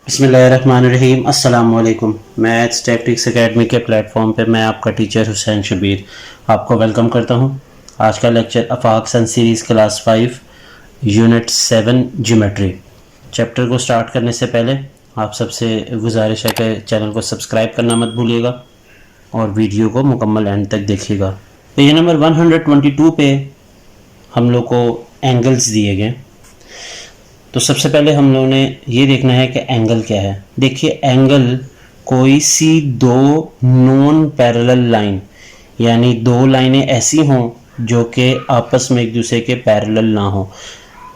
बिस्मिल्लाहिर्रहमानिर्रहीम अस्सलाम वालेकुम। मैथ्स टैक्टिक्स एकेडमी के प्लेटफॉर्म पे मैं आपका टीचर हुसैन शबीर आपको वेलकम करता हूँ। आज का lecture Afaq sun series class 5 unit 7 geometry chapter को स्टार्ट करने से पहले आप सबसे गुजारिश है कि चैनल को सब्सक्राइब करना मत भूलिएगा और वीडियो को मुकम्मल एंड तक देखिएगा। पेज नंबर 122 पे हम लोग को एंगल्स दिए गए। तो सबसे पहले हम लोगों ने ये देखना है कि एंगल क्या है। देखिए, एंगल कोई सी दो नॉन पैरेलल लाइन यानी दो लाइनें ऐसी हों जो कि आपस में एक दूसरे के पैरेलल ना हो।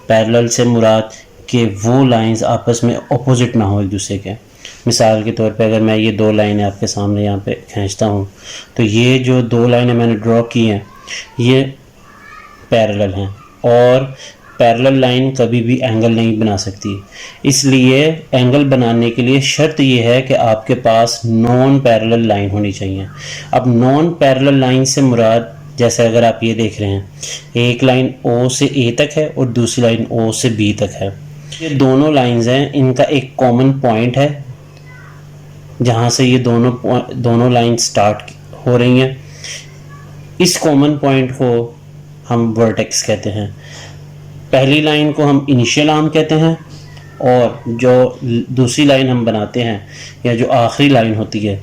पैरेलल से मुराद कि वो लाइंस आपस में ऑपोजिट ना हो एक दूसरे के। मिसाल के तौर पे अगर मैं ये दो लाइनें आपके सामने यहाँ पे खींचता हूँ तो ये जो दो लाइनें मैंने ड्रॉ की हैं ये पैरेलल हैं और पैरेलल लाइन कभी भी एंगल नहीं बना सकती। इसलिए एंगल बनाने के लिए शर्त ये है कि आपके पास नॉन पैरेलल लाइन होनी चाहिए। अब नॉन पैरेलल लाइन से मुराद जैसे अगर आप ये देख रहे हैं, एक लाइन O से A तक है और दूसरी लाइन O से B तक है। ये दोनों लाइंस हैं, इनका एक कॉमन पॉइंट है जहाँ से ये दोनों लाइन स्टार्ट हो रही हैं। इस कॉमन पॉइंट को हम वर्टेक्स कहते हैं। पहली लाइन को हम इनिशियल आर्म कहते हैं और जो दूसरी लाइन हम बनाते हैं या जो आखिरी लाइन होती है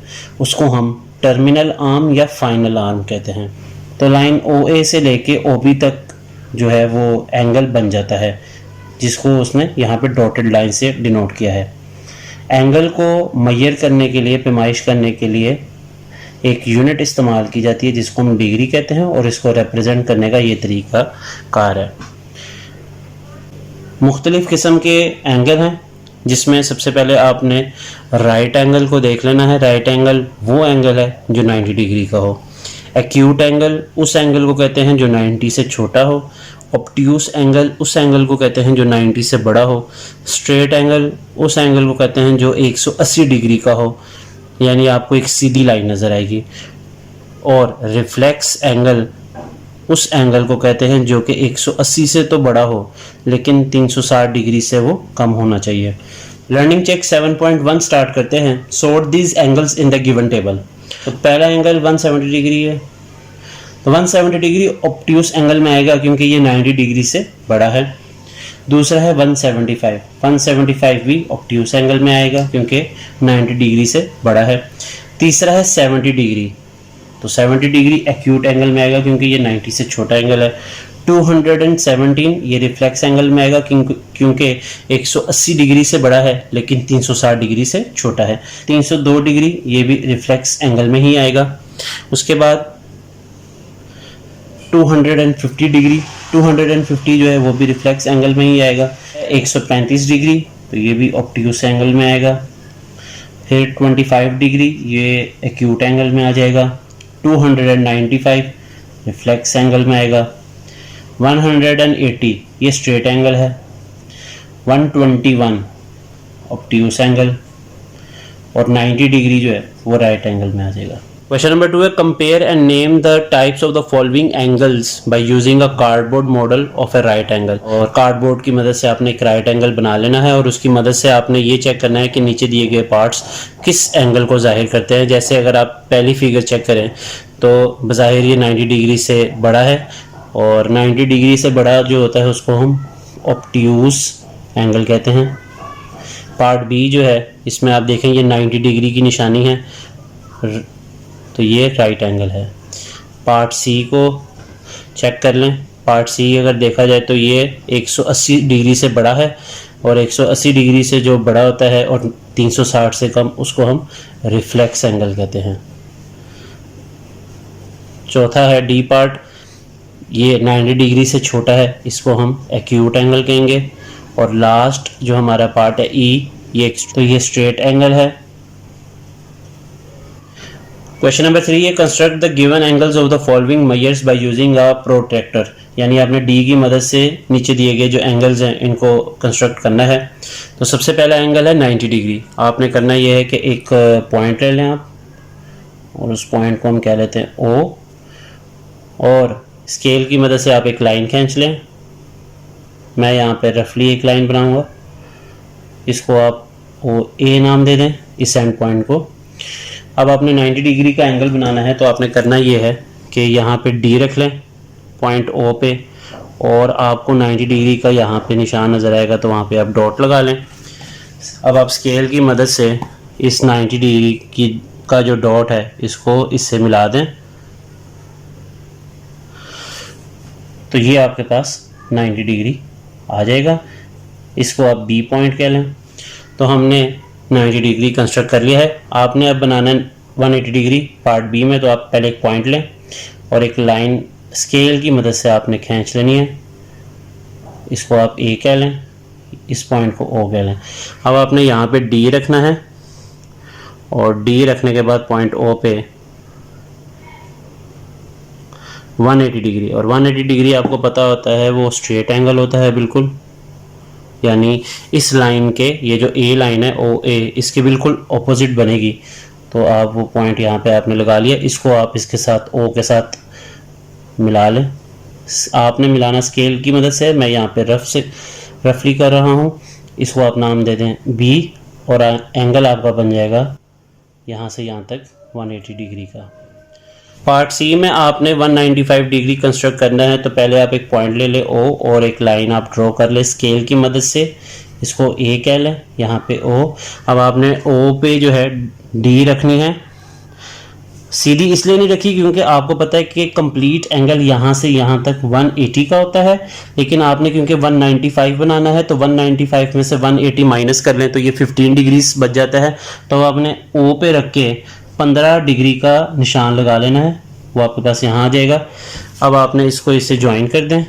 उसको हम टर्मिनल आर्म या फाइनल आर्म कहते हैं। तो लाइन OA से लेके OB तक जो है वो एंगल बन जाता है जिसको उसने यहाँ पे डॉटेड लाइन से डिनोट किया है। एंगल को मेजर करने के लिए, पैमाइश करने के लिए एक यूनिट इस्तेमाल की जाती है जिसको हम डिग्री कहते हैं और इसको रिप्रेजेंट करने का ये तरीका कार है। मुख्तलिफ़ किस्म के एंगल हैं जिसमें सबसे पहले आपने राइट एंगल को देख लेना है। राइट एंगल वो एंगल है जो 90 डिग्री का हो। एक्यूट एंगल उस एंगल को कहते हैं जो 90 से छोटा हो। ऑब्ट्यूस एंगल उस एंगल को कहते हैं जो 90 से बड़ा हो। स्ट्रेट एंगल उस एंगल को कहते हैं जो 180 डिग्री का हो, यानी आपको एक सीधी लाइन नज़र आएगी। और रिफ्लेक्स एंगल उस एंगल को कहते हैं जो कि 180 से तो बड़ा हो लेकिन 360 डिग्री से वो कम होना चाहिए। लर्निंग चेक 7.1 स्टार्ट करते हैं। Sort these angles in the given table. तो पहला एंगल 170 डिग्री है, तो 170 डिग्री ऑब्ट्यूस एंगल में आएगा क्योंकि ये 90 डिग्री से बड़ा है। दूसरा है 175 भी ऑब्ट्यूस एंगल में आएगा क्योंकि 90 डिग्री से बड़ा है। तीसरा है 70 डिग्री, तो 70 डिग्री एक्यूट एंगल में आएगा क्योंकि ये 90 से छोटा एंगल है। 217 ये रिफ्लेक्स एंगल में आएगा क्योंकि 180 डिग्री से बड़ा है लेकिन 360 डिग्री से छोटा है। 302 डिग्री ये भी रिफ्लेक्स एंगल में ही आएगा। उसके बाद 250 डिग्री, 250 जो है वो भी रिफ्लेक्स एंगल में ही आएगा। 135 डिग्री तो ये भी ऑब्ट्यूस एंगल में आएगा। फिर 25 डिग्री ये एक्यूट एंगल में आ जाएगा। 295 रिफ्लेक्स एंगल में आएगा। 180 ये स्ट्रेट एंगल है। 121 ऑब्ट्यूस एंगल और 90 डिग्री जो है वो राइट एंगल में आ जाएगा। क्वेश्चन नंबर 2 है compare and name the types of the following angles by using a cardboard model of A right angle. और कार्डबोर्ड की मदद से आपने एक राइट एंगल बना लेना है और उसकी मदद से आपने ये चेक करना है कि नीचे दिए गए पार्ट्स किस एंगल को जाहिर करते हैं। जैसे अगर आप पहली फिगर चेक करें तो बज़ाहिर ये 90 डिग्री से बड़ा है और 90 डिग्री से बड़ा जो होता है उसको हम ऑब्ट्यूस एंगल कहते हैं। पार्ट बी जो है इसमें आप देखें ये 90 डिग्री की निशानी है तो ये राइट एंगल है। पार्ट सी को चेक कर लें। पार्ट सी अगर देखा जाए तो ये 180 डिग्री से बड़ा है और 180 डिग्री से जो बड़ा होता है और 360 से कम उसको हम रिफ्लेक्स एंगल कहते हैं। चौथा है डी पार्ट, ये 90 डिग्री से छोटा है, इसको हम एक्यूट एंगल कहेंगे। और लास्ट जो हमारा पार्ट है ई, ये स्ट्रेट एंगल है। क्वेश्चन नंबर 3 है construct the given angles of the following measures by using a protractor. यानी आपने डी की मदद से नीचे दिए गए जो एंगल्स हैं इनको कंस्ट्रक्ट करना है। तो सबसे पहला एंगल है 90 डिग्री। आपने करना ये है कि एक पॉइंट ले लें आप और उस पॉइंट को हम कह लेते हैं O और स्केल की मदद से आप एक लाइन खींच लें। मैं यहाँ पे रफली एक लाइन बनाऊंगा, इसको आप ओ ए नाम दे दें इस एंड पॉइंट को। अब आपने 90 डिग्री का एंगल बनाना है तो आपने करना ये है कि यहाँ पे डी रख लें पॉइंट ओ पे, और आपको 90 डिग्री का यहाँ पे निशान नज़र आएगा तो वहाँ पे आप डॉट लगा लें। अब आप स्केल की मदद से इस 90 डिग्री की का जो डॉट है इसको इससे मिला दें, तो ये आपके पास 90 डिग्री आ जाएगा। इसको आप बी पॉइंट कह लें। तो हमने 90 डिग्री कंस्ट्रक्ट कर लिया है। आपने अब बनाना है 180 डिग्री पार्ट बी में, तो आप पहले एक पॉइंट लें और एक लाइन स्केल की मदद से आपने खींच लेनी है। इसको आप ए कह लें, इस पॉइंट को ओ कह लें। अब आपने यहाँ पे डी रखना है और डी रखने के बाद पॉइंट ओ पे 180 डिग्री, और 180 डिग्री आपको पता होता है वो स्ट्रेट एंगल होता है बिल्कुल, यानी इस लाइन के ये जो ए लाइन है ओ ए इसके बिल्कुल ऑपोजिट बनेगी। तो आप वो पॉइंट यहाँ पे आपने लगा लिया, इसको आप इसके साथ ओ के साथ मिला लें। आपने मिलाना स्केल की मदद से, मैं यहाँ पे रफली कर रहा हूँ। इसको आप नाम दे दें बी, और एंगल आपका बन जाएगा यहाँ से यहाँ तक 180 डिग्री का। पार्ट सी में आपने 195 डिग्री कंस्ट्रक्ट करना है, तो पहले आप एक पॉइंट ले ले ओ, और एक लाइन आप ड्रॉ कर ले स्केल की मदद से। इसको ए कह लें, यहाँ पे ओ। अब आपने ओ पे जो है डी रखनी है। सीधी इसलिए नहीं रखी क्योंकि आपको पता है कि कंप्लीट एंगल यहाँ से यहाँ तक 180 का होता है, लेकिन आपने क्योंकि 195 बनाना है तो 195 में से 180 माइनस कर लें तो ये 15 डिग्री बच जाता है। तो आपने ओ पे रख के 15 डिग्री का निशान लगा लेना है, वो आपके पास यहाँ आ जाएगा। अब आपने इसको इससे ज्वाइन कर दें।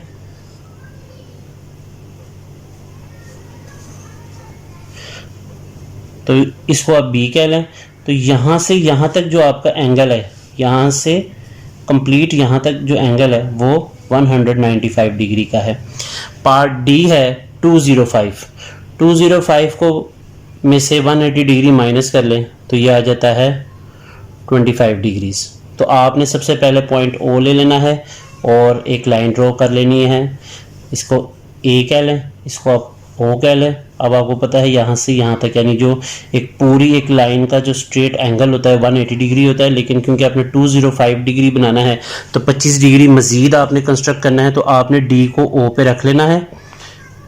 तो इसको आप बी कह लें। तो यहाँ से यहाँ तक जो आपका एंगल है, यहाँ से कंप्लीट यहाँ तक जो एंगल है वो 195 डिग्री का है। पार्ट डी है 205 को में से 180 डिग्री माइनस कर लें तो ये आ जाता है 25 डिग्रीज। तो आपने सबसे पहले पॉइंट ओ ले लेना है और एक लाइन ड्रॉ कर लेनी है। इसको ए कह लें, इसको आप ओ कह लें। अब आपको पता है यहाँ से यहाँ तक यानी जो एक पूरी एक लाइन का जो स्ट्रेट एंगल होता है 180 डिग्री होता है, लेकिन क्योंकि आपने 205 डिग्री बनाना है तो 25 डिग्री मज़ीद आपने कंस्ट्रक्ट करना है। तो आपने डी को ओ पे रख लेना है,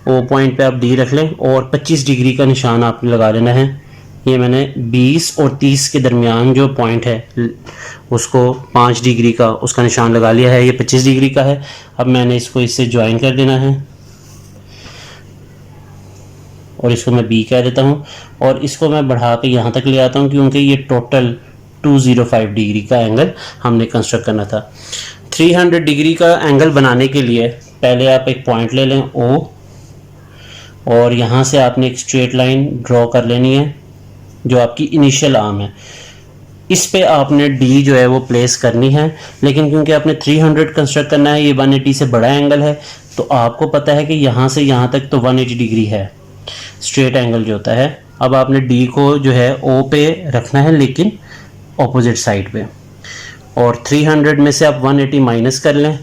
ओ पॉइंट पे आप डी रख लें और 25 डिग्री का निशान आपने लगा लेना है। ये मैंने 20 और 30 के दरमियान जो पॉइंट है उसको 5 डिग्री का उसका निशान लगा लिया है, ये 25 डिग्री का है। अब मैंने इसको इससे ज्वाइन कर देना है और इसको मैं बी कह देता हूँ, और इसको मैं बढ़ा के यहाँ तक ले आता हूँ क्योंकि ये टोटल 205 डिग्री का एंगल हमने कंस्ट्रक्ट करना था। 300 डिग्री का एंगल बनाने के लिए पहले आप एक पॉइंट ले लें ओ, और यहाँ से आपने एक स्ट्रेट लाइन ड्रॉ कर लेनी है जो आपकी इनिशियल आर्म है। इस पे आपने डी जो है वो प्लेस करनी है, लेकिन क्योंकि आपने 300 कंस्ट्रक्ट करना है, ये 180 से बड़ा एंगल है, तो आपको पता है कि यहाँ से यहाँ तक तो 180 डिग्री है स्ट्रेट एंगल जो होता है। अब आपने डी को जो है ओ पे रखना है लेकिन ऑपोजिट साइड पे, और 300 में से आप 180 माइनस कर लें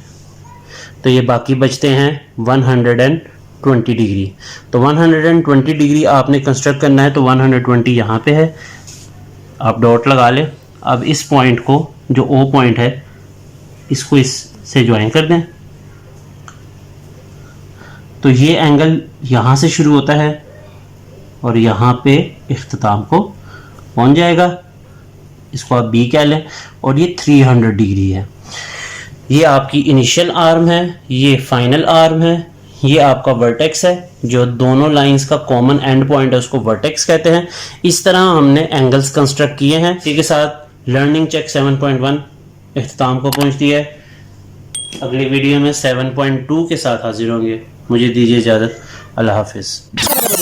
तो ये बाकी बचते हैं 120 डिग्री। तो 120 डिग्री आपने कंस्ट्रक्ट करना है, तो 120 यहाँ पे है, आप डॉट लगा लें। अब इस पॉइंट को जो ओ पॉइंट है इसको इससे ज्वाइन कर दें, तो ये एंगल यहाँ से शुरू होता है और यहाँ पे इख्तिताम को पहुँच जाएगा। इसको आप बी कह लें और ये 300 डिग्री है। ये आपकी इनिशियल आर्म है, ये फाइनल आर्म है, ये आपका वर्टेक्स है। जो दोनों लाइंस का कॉमन एंड पॉइंट है उसको वर्टेक्स कहते हैं। इस तरह हमने एंगल्स कंस्ट्रक्ट किए हैं। इसी के साथ लर्निंग चेक 7.1 इख्तिताम को पहुँचती है। अगली वीडियो में 7.2 के साथ हाजिर होंगे। मुझे दीजिए इजाज़त। अल्लाह हाफिज़।